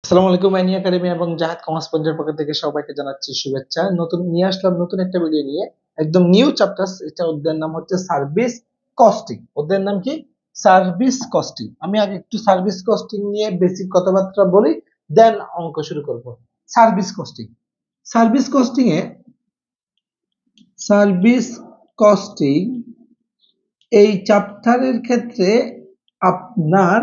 আসসালামু আলাইকুম আইনি একাডেমি এবং জাহাদ কমার্স পয়েন্টের পক্ষ থেকে সবাইকে জানাচ্ছি শুভেচ্ছা। নতুন নিয়ে আসলাম নতুন একটা ভিডিও নিয়ে, একদম নিউ চ্যাপ্টার। এটা অধ্যায়ের নাম হচ্ছে সার্ভিস কস্টিং। অধ্যায়ের নাম কি? Service costing. আমি আগে একটু সার্ভিস কস্টিং নিয়ে বেসিক কথাবার্তা বলি, দেন অঙ্ক শুরু করব। Service costing, service costing a service costing এই চ্যাপ্টারের ক্ষেত্রে আপনার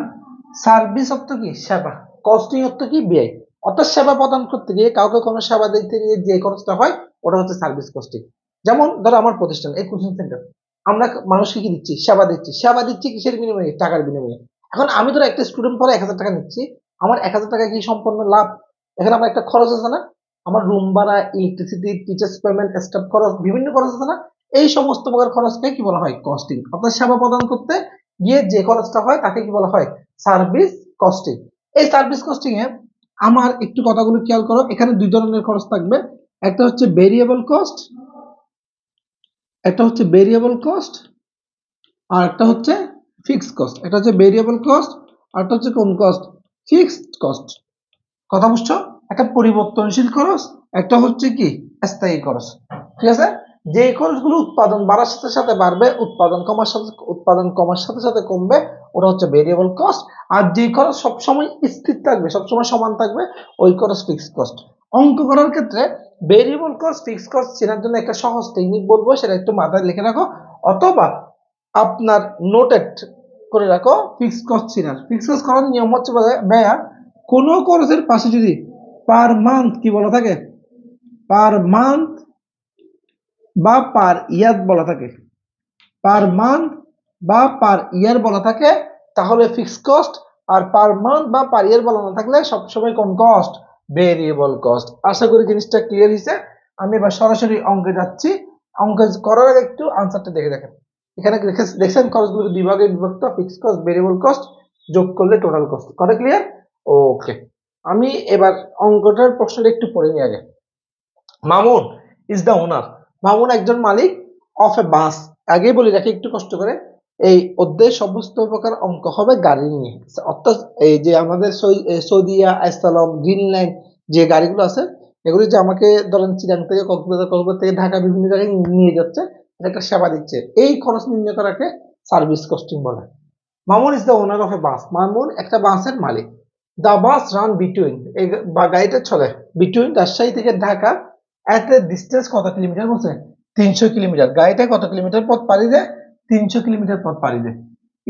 সার্ভিস অর্থ কি? সেবা। কস্টিং অর্থ কি? ব্যয়। অর্থাৎ সেবা প্রদান করতে গিয়ে, কাউকে কোনো সেবা দিতে গিয়ে যে খরচটা হয় ওটা হচ্ছে সার্ভিস কস্টিং। যেমন ধরো আমার প্রতিষ্ঠান এই কোচিং সেন্টার, আমরা মানুষকে কি দিচ্ছি? সেবা দিচ্ছি। সেবা দিচ্ছি কিসের বিনিময়ে? টাকার বিনিময়ে। এখন আমি ধরো একটা স্টুডেন্ট পরে 1000 টাকা নিচ্ছি, আমার 1000 টাকা কি সম্পূর্ণ লাভ? এখানে আমার একটা খরচ আছে না? আমার রুম ভাড়া, ইলেকট্রিসিটি, টিচার্স পেমেন্ট, স্টাফ খরচ, বিভিন্ন খরচ আছে না? এই সমস্ত প্রকার খরচকে কি বলা হয়? কস্টিং। অর্থাৎ সেবা প্রদান করতে গিয়ে যে খরচটা হয় তাকে কি বলা হয়? Service costing. এই সার্ভিস কস্টিং এ আমার একটু কথাগুলো খেয়াল করো। এখানে দুই ধরনের খরচ থাকবে, একটা হচ্ছে ভেরিয়েবল কস্ট, একটা হচ্ছে ভেরিয়েবল কস্ট, আর একটা হচ্ছে ফিক্সড কস্ট। একটা হচ্ছে ভেরিয়েবল কস্ট, আর একটা হচ্ছে কোন কস্ট? Fixed cost. কথা বুঝছো? একটা পরিবর্তনশীল খরচ, একটা হচ্ছে কি? স্থায়ী খরচ। ঠিক আছে? যে খরচগুলো উৎপাদন বাড়ার সাথে সাথে বাড়বে, উৎপাদন কমার সাথে সাথে কমবে, ওটা হচ্ছে ভেরিয়েবল কস্ট। আর যে খরচ সবসময় স্থির থাকবে, সবসময় সমান থাকবে, ওই খরচ ফিক্সড কস্ট। অঙ্ক করার ক্ষেত্রে ভেরিয়েবল কস্ট, ফিক্সড কস্ট চেনার জন্য একটা সহজ টেকনিক বলবো, সেটা একটু মাথায় লিখে রাখো, অথবা আপনার নোটেড করে রাখো। ফিক্সড কস্ট চেনার, ফিক্সড কস্ট করার নিয়ম হচ্ছে ভাইয়া, কোনো খরচের পাশে যদি পার মান্থ কি বলা থাকে, পার মান্থ বা পার ইয়ার বলা থাকে, পার মান্থ বা পার ইয়ার বলা থাকে, তাহলে ফিক্সড কস্ট। আর পার মান্থ বা পার ইয়ার বলা না থাকলে সবসময় কোন কস্ট? Variable cost. আশা করি জিনিসটা ক্লিয়ার হয়েছে। আমি এবার সরাসরি অঙ্কে যাচ্ছি। অঙ্ক করার আগে একটু আনসারটা দেখে দেখেন। এখানে দেখছেন খরচগুলো দুই ভাগে বিভক্ত, ফিক্সড কস্ট, ভেরিয়েবল কস্ট, যোগ করলে টোটাল কস্ট। কথা ক্লিয়ার? ওকে, আমি এবার অঙ্কটার প্রশ্নটা একটু পড়ে নিয়ে আগে। মামুন ইজ দ্য ওনার। মামুন একজন মালিক অফ এ বাস। আগেই বলি রাখি একটু কষ্ট করে, এই অধ্যায়ের সমস্ত প্রকার অঙ্ক হবে গাড়ি নিয়ে। অর্থাৎ এই যে আমাদের সৌদিয়া, আইসালম, গ্রিনল্যান্ড যে গাড়িগুলো আছে, এগুলো যে আমাকে ধরেন চিরাং থেকে কক্সবাজার, কক্সবাজার থেকে ঢাকা বিভিন্ন জায়গায় নিয়ে যাচ্ছে, এটা একটা সেবা দিচ্ছে, এই খরচ নির্ণয় করাকে সার্ভিস কস্টিং বলে। Mamun is the owner of a bus. Mamun একটা বাসের মালিক। দ্য বাস রান বিটুইন, এই গাড়িটা চলে বিটুইন রাজশাহী থেকে ঢাকা। এট এ ডিস্টেন্স কত কিলোমিটার বলছে? 300 কিলোমিটার। গাড়িটা কত কিলোমিটার পথ পাড়ি দেয়? 300 কিলোমিটার পথ পাড়ি দেয়।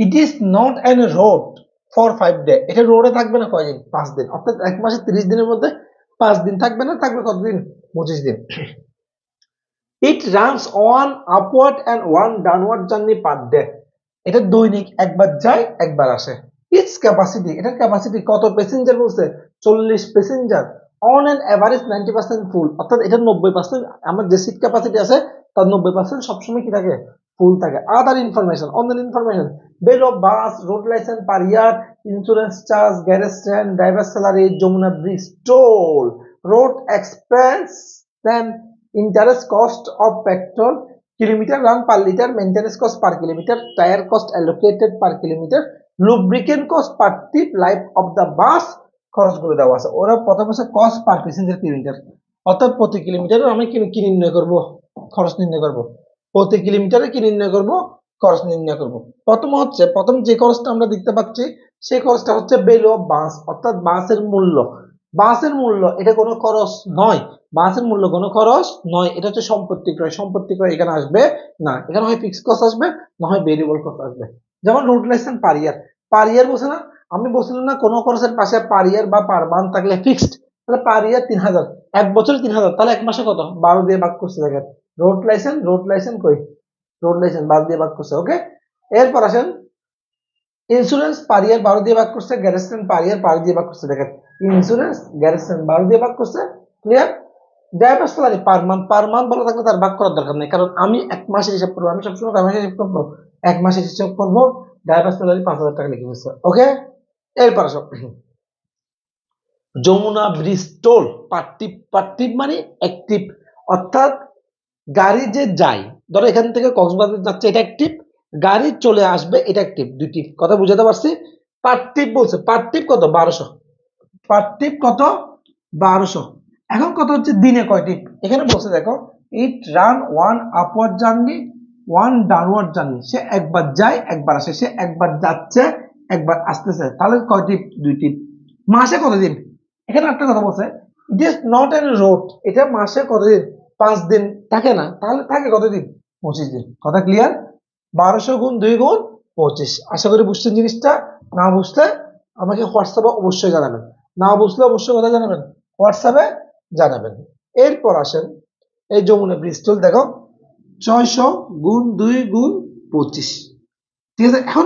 It is not an road for 5 day. এটা রোডে থাকবে না কয়দিন? 5 দিন। অর্থাৎ এক মাসে 30 দিনের মধ্যে 5 দিন থাকবে না, থাকবে কতদিন? 25 দিন। It runs one upward and one downward journey per day. এটা দৈনিক একবার যায় একবার আসে। ইটস ক্যাপাসিটি, এটার ক্যাপাসিটি কত প্যাসেঞ্জার বলছে? 40 passenger. On an average 90% full. অর্থাৎ এটা 90%, আমার যে সিট ক্যাপাসিটি আছে তার 90% সবসময় কি থাকে? ফুল থাকে। আদার ইনফরমেশন, অন্যান্য information, bell of bus, road licence per year, insurance charge, garage rent, driver salary, Jamuna bridge toll, road expense, then interest cost of petrol, kilometer run per liter, maintenance cost per kilometer, tire cost allocated per kilometer, lubricant cost per trip, life of the bus খরচগুলো দেওয়া আছে। ওরা প্রথম হচ্ছে cost per passenger kilometre, অর্থাৎ প্রতি কিলোমিটারে আমি কি নির্ণয় করব? খরচ নির্ণয় করব। প্রতি কিলোমিটারে কি নির্ণয় করব? খরচ নির্ণয় করব। প্রথম যে খরচটা আমরা দেখতে পাচ্ছি, সেই খরচটা হচ্ছে ভ্যালু অফ বাস, অর্থাৎ বাসের মূল্য। বাসের মূল্য এটা কোনো খরচ নয়। বাসের মূল্য কোনো খরচ নয়, এটা হচ্ছে সম্পত্তি ক্রয়। সম্পত্তি ক্রয় এখানে আসবে না, এখানে হয় ফিক্সড কস্ট আসবে, না হয় ভেরিয়েবল কস্ট আসবে। যেমন রোড লাইসেন্স পার ইয়ার, পার ইয়ার বলছে না? আমি বলছিলাম না কোনো খরচের পাশে পার ইয়ার বা পার মান্থ থাকলে ফিক্সড, তাহলে পার ইয়ার 3000, এক বছরে 3000, তাহলে এক মাসে কত? 12 দিয়ে ভাগ করছে। দেখেন রোড লাইসেন্স কই? রোড লাইসেন্স 12 দিয়ে ভাগ করছে। ওকে, এরপর আসেন ইন্স্যুরেন্স পার ইয়ার 12 দিয়ে ভাগ করছে, গ্যারেজ রেন্ট পার ইয়ার 12 দিয়ে ভাগ করছে। দেখেন ইন্স্যুরেন্স, গ্যারেজ রেন্ট 12 দিয়ে ভাগ করছে। Clear? Driver salary per month বলা থাকলে তার ভাগ করার দরকার নেই, কারণ আমি এক মাসের হিসাব করবো। আমি সবসময় কয় মাসের হিসাব করবো? এক মাসের হিসাব করবো। ড্রাইভার স্যালারি 5000 টাকা লিখে ফেলছে। ওকে, এরপর আসো যমুনা ব্রিজ টোল পার ট্রিপ মানে এক ট্রিপ, অর্থাৎ গাড়ি যে যায়, ধরো এখান থেকে কক্সবাজার যাচ্ছে, এটা এক ট্রিপ, গাড়ি চলে আসবে, এটা এক ট্রিপ। দুই ট্রিপ। কথা বুঝাতে পারছি? পার ট্রিপ বলছে, পার ট্রিপ কত? 1200। পার টিপ কত 1200। এখন কত হচ্ছে দিনে কয় টিপ, এখানে বলছে দেখো it run one upward journey one downward journey, সে একবার যায় একবার আসে, সে একবার যাচ্ছে একবার আসতেছে, তাহলে কয় টিপ 2 টিপ। মাসে কতদিন, এখানে একটা কথা বলছে it is not an road, এটা মাসে কতদিন 5 দিন থাকে না, তাহলে থাকে কতদিন 25 দিন। কথা ক্লিয়ার? 1200 গুণ 2 গুণ 25। আশা করি বুঝছেন জিনিসটা। না বুঝলে আমাকে হোয়াটসঅ্যাপে অবশ্যই জানাবেন, না বুঝলে অবশ্যই কথা জানাবেন, হোয়াটসঅ্যাপে জানাবেন। এরপর আসেন এই যমুনা ব্রিজ টুল, দেখো 600 গুণ 2 গুণ 25, ঠিক আছে। এখন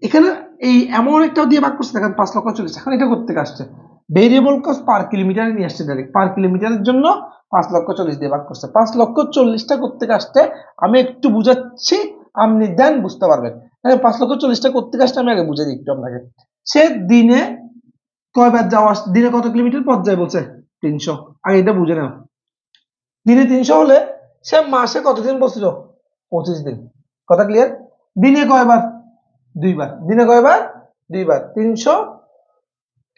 এখানে এই এমন একটা দিয়ে ভাগ করছে দেখেন 5,40,000। এখন এটা করতে আসছে ভেরিয়েবল কস্ট পার কিলোমিটারে নিয়ে আসছে, ডাইরেক্ট পার কিলোমিটারের জন্য 5,40,000 দিয়ে ভাগ করছে। 5,40,000টা করতে আসতে আমি একটু বুঝাচ্ছি, আপনি দেন বুঝতে পারবেন। 5,40,000টা করতে আসতে আমি আগে বুঝে দিই একটু আপনাকে। সে দিনে কয়বার যাওয়া, দিনে কত কিলোমিটার পথ যায় বলছে 300, আগে এটা বুঝে নাও। দিনে 300 হলে সে মাসে কতদিন বসছিল 25 দিন। কথা ক্লিয়ার? দিনে কয়বার 2 বার, দিনে কয়বার 2 বার, 300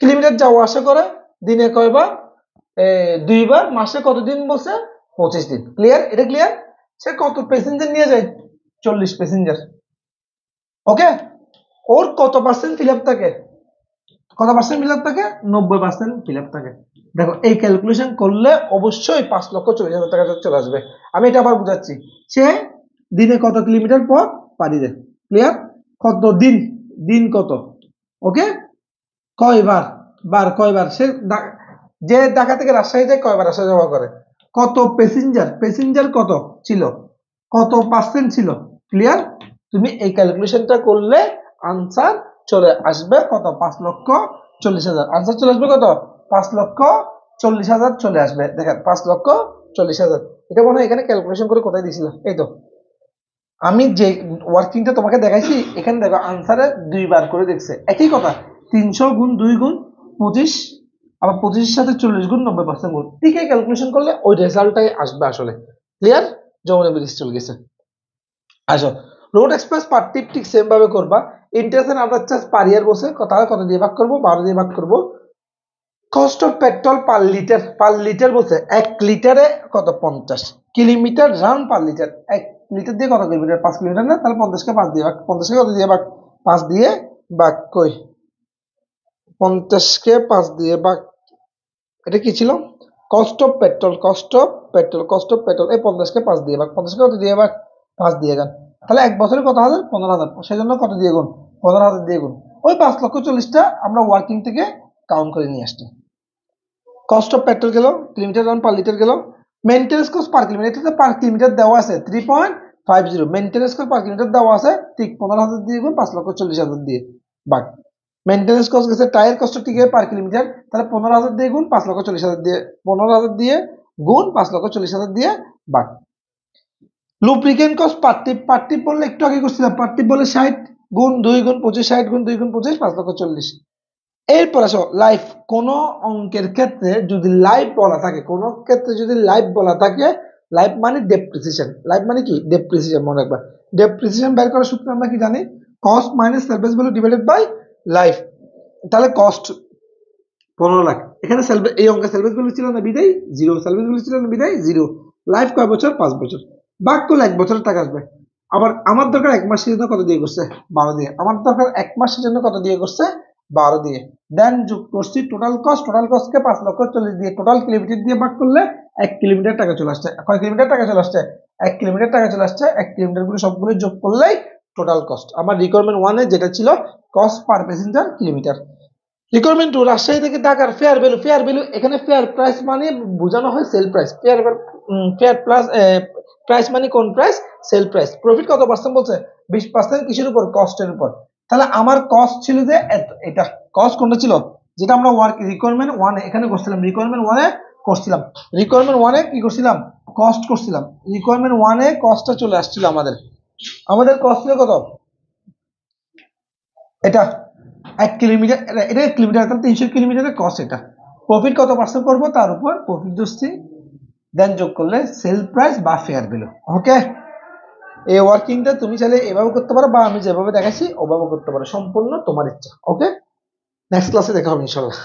কিলোমিটার যাওয়া আসা করে, দিনে কয়বার 2 বার, মাসে কতদিন বসে 25 দিন। ক্লিয়ার? এটা ক্লিয়ার? সে কত প্যাসেঞ্জার নিয়ে যায় 40 প্যাসেঞ্জার। ওকে, ওর কত পার্সেন্ট ফিল আপ থাকে, কত পার্সেন্ট ফিল আপ থাকে 90% ফিল আপ থাকে। দেখো এই ক্যালকুলেশন করলে অবশ্যই 5,40,000 টাকা চলে আসবে। আমি এটা আবার বুঝাচ্ছি, সে দিনে কত কিলোমিটার পথ পাড়ি দেয়। ক্লিয়ার? কত দিন, দিন কত, ওকে, কয়বার, বার কয়বার, সে যে ঢাকা থেকে রাজশাহী যায় কয়বার আসা যাওয়া করে, কত প্যাসেঞ্জার, প্যাসেঞ্জার কত ছিল, কত পার্সেন্ট ছিল। ক্লিয়ার? তুমি এই ক্যালকুলেশনটা করলে আনসার চলে আসবে কত 5,40,000। আনসার চলে আসবে কত 5,40,000 চলে আসবে। দেখেন 5,40,000, এটা মনে হয় এখানে ক্যালকুলেশন করে কোথায় দিয়েছিল, এই তো আমি যে ওয়ার্কিংটা তোমাকে দেখাইছি এখানে দেখো আনসারে 2 বার করে দেখছে, একই কথা 300 গুণ 2 গুণ 25, আবার 25 এর সাথে 40 গুণ 90% গুণ, ঠিক এই ক্যালকুলেশন করলে ওই রেজাল্টটাই আসবে আসলে। ক্লিয়ার? যমুনা ব্রিজ চলে গেছে। আসো রোড এক্সপ্রেস পার টিপ ঠিক সেম ভাবে করবা। Interest and other charge per year বসে তাহলে কত দিয়ে ভাগ করব, 12 দিয়ে ভাগ করব। Cost of petrol per litre বলছে 1 লিটারে কত 50 kilometre run per litre. 1 litre দিয়ে কত কিলোমিটার, 5 কিলোমিটার না, তাহলে 50 কে 5 দিয়ে ভাগ, 50 কে কত দিয়ে ভাগ 5 দিয়ে ভাগ, কই 50 কে 5 দিয়ে ভাগ, এটা কি ছিল cost of petrol, cost of petrol, cost of petrol, এই 50 কে 5 দিয়ে ভাগ, 50 কে কত দিয়ে ভাগ 5 দিয়ে গান, তাহলে এক বছরে কত হাজার 15,000, সেজন্য কত দিয়ে গুণ 15,000 দিয়ে গুণ। ওই 5,40,000টা আমরা ওয়ার্কিং থেকে কাউন্ট করে নিয়ে আসছি। কস্ট অফ পেট্রোল গেল, কিলোমিটার রান পার লিটার গেল, মেইনটেনেন্স কস্ট পার কিলোমিটার, এটা পার কিলোমিটার দেওয়া আছে 3.50, মেইনটেনেন্স কস্ট পার কিলোমিটার দেওয়া আছে ঠিক 15,000 দিয়ে গুণ 5,40,000 দিয়ে ভাগ। মেইনটেনেন্স কস্ট গেছে টায়ার কস্ট ঠিক আছে পার কিলোমিটার, তাহলে 15,000 দিয়ে গুণ 5,40,000 দিয়ে, 15,000 দিয়ে গুণ 5,40,000 দিয়ে ভাগ। লুব্রিকেন্ট কস্ট পার টিপ বললে একটু আগে করছিলাম, পার টিপ বলে 60 গুণ 2 গুণ 25, 60 গুণ 2 গুণ 25, 5,40,000। এরপর আসো লাইফ, কোন অঙ্কের ক্ষেত্রে যদি লাইফ বলা থাকে, কোন ক্ষেত্রে যদি লাইফ বলা থাকে, লাইফ মানে ডেপ্রিসিয়েশন, লাইফ মানে কি ডেপ্রিসিয়েশন, মনে রাখবা। ডেপ্রিসিয়েশন বের করার সূত্র আমরা কি জানি, cost minus salvage value divided by life. তাহলে কস্ট 15 লাখ, এখানে এই অঙ্কে সেলভেজ ভ্যালু ছিল না বিদায় 0, সেলভেজ ভ্যালু ছিল না বিদায় 0, লাইফ কয় বছর 5 বছর, ভাগ করলে 1 বছরের টাকা আসবে। আবার আমার দরকার 1 মাসের জন্য কত দিয়ে করছে 12 দিয়ে, আমার দরকার 1 মাসের জন্য কত দিয়ে করছে 12 দিয়ে, দেন যোগ করছি টোটাল কস্টকে 5,40,000 দিয়ে টোটাল কিলোমিটার দিয়ে ভাগ করলে 1 কিলোমিটার টাকা চলে আসছে। কয় কিলোমিটার টাকা চলে আসছে 1 কিলোমিটার টাকা চলে আসছে। 1 কিলোমিটার গুলো সবগুলো যোগ করলেই টোটাল কস্ট। আমার রিকোয়ারমেন্ট 1 এ যেটা ছিল cost per passenger kilometre. Requirement 2 Rajshahi থেকে ঢাকার ফেয়ার ভ্যালু, এখানে ফেয়ার প্রাইস মানে বোঝানো হয় sale price, fare plus price মানে কোন প্রাইস, সেল প্রাইস। প্রফিট কত পার্সেন্ট বলছে 20%, কিসের উপর কস্টের উপর। তাহলে আমার কস্ট ছিল যে এটা কস্ট কোনটা ছিল, যেটা আমরা রিকোয়ারমেন্ট 1 এ এখানে করছিলাম, রিকোয়ারমেন্ট 1 এ করছিলাম, রিকোয়ারমেন্ট 1 এ কি করছিলাম কস্ট করছিলাম, রিকোয়ারমেন্ট 1 এ কস্টটা চলে আসছিল আমাদের কস্ট ছিল কত, এটা 1 কিলোমিটার, এটা 1 কিলোমিটার, তাহলে 300 কিলোমিটারের কস্ট। এটা প্রফিট কত পার্সেন্ট করবো তার উপর প্রফিট ধরছি, দেন যোগ করলে সেল প্রাইস বা ফেয়ার ভ্যালু। ওকে, এই ওয়ার্কিংটা তুমি চাইলে এভাবে করতে পারো বা আমি যেভাবে দেখাচ্ছি ওভাবে করতে পারো, সম্পূর্ণ তোমার ইচ্ছা। ওকে, নেক্সট ক্লাসে দেখা হবে ইনশাআল্লাহ।